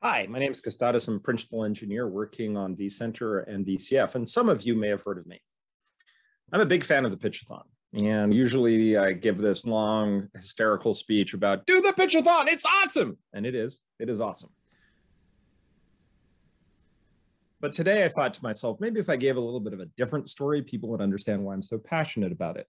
Hi, my name is Kostas. I'm a principal engineer working on vCenter and VCF, and some of you may have heard of me. I'm a big fan of the Pitchathon, and usually I give this long, hysterical speech about, do the Pitchathon, it's awesome! And it is awesome. But today I thought to myself, maybe if I gave a little bit of a different story, people would understand why I'm so passionate about it.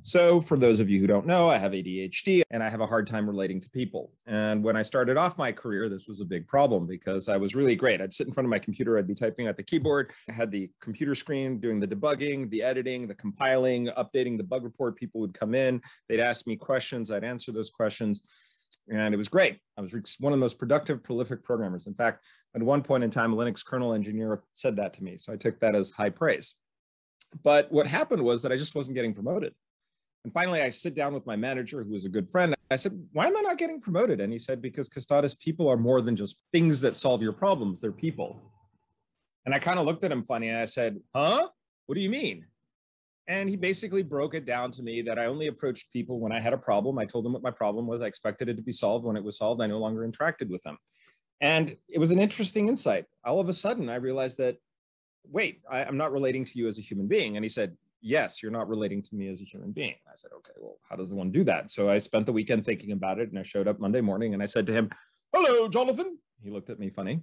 So for those of you who don't know, I have ADHD and I have a hard time relating to people. And when I started off my career, this was a big problem because I was really great. I'd sit in front of my computer, I'd be typing at the keyboard. I had the computer screen doing the debugging, the editing, the compiling, updating the bug report. People would come in, they'd ask me questions, I'd answer those questions. And it was great. I was one of the most productive, prolific programmers. In fact, at one point in time, a Linux kernel engineer said that to me. So I took that as high praise. But what happened was that I just wasn't getting promoted. And finally, I sit down with my manager, who was a good friend. I said, why am I not getting promoted? And he said, because Kostas, people are more than just things that solve your problems. They're people. And I kind of looked at him funny and I said, huh? What do you mean? And he basically broke it down to me that I only approached people when I had a problem. I told them what my problem was. I expected it to be solved. When it was solved, I no longer interacted with them. And it was an interesting insight. All of a sudden, I realized that, wait, I'm not relating to you as a human being. And he said, yes, you're not relating to me as a human being. I said, okay, well, how does one do that? So I spent the weekend thinking about it. And I showed up Monday morning and I said to him, hello, Jonathan. He looked at me funny.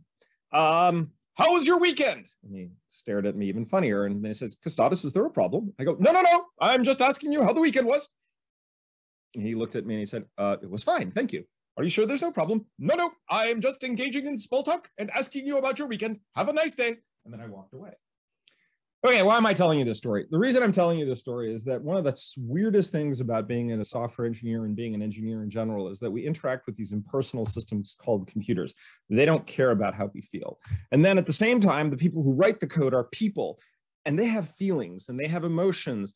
How was your weekend? And he stared at me even funnier. And he says, Kostas, is there a problem? I go, no. I'm just asking you how the weekend was. And he looked at me and he said, it was fine. Thank you. Are you sure there's no problem? No. I am just engaging in small talk and asking you about your weekend. Have a nice day. And then I walked away. Okay, why am I telling you this story? The reason I'm telling you this story is that one of the weirdest things about being a software engineer and being an engineer in general is that we interact with these impersonal systems called computers. They don't care about how we feel. And then at the same time, the people who write the code are people, and they have feelings and they have emotions.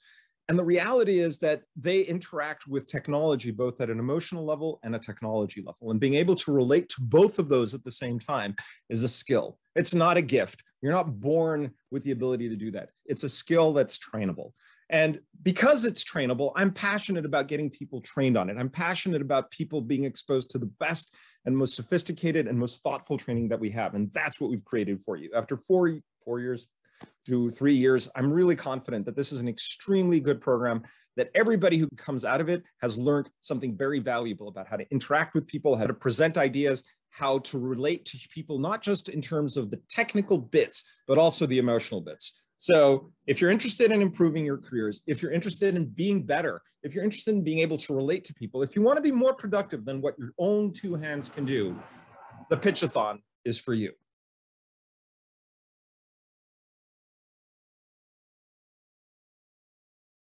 And the reality is that they interact with technology, both at an emotional level and a technology level. And being able to relate to both of those at the same time is a skill. It's not a gift. You're not born with the ability to do that. It's a skill that's trainable. And because it's trainable, I'm passionate about getting people trained on it. I'm passionate about people being exposed to the best and most sophisticated and most thoughtful training that we have. And that's what we've created for you. After four years to 3 years, I'm really confident that this is an extremely good program, that everybody who comes out of it has learned something very valuable about how to interact with people, how to present ideas, how to relate to people, not just in terms of the technical bits, but also the emotional bits. So if you're interested in improving your careers, if you're interested in being better, if you're interested in being able to relate to people, if you want to be more productive than what your own two hands can do, the Pitchathon is for you.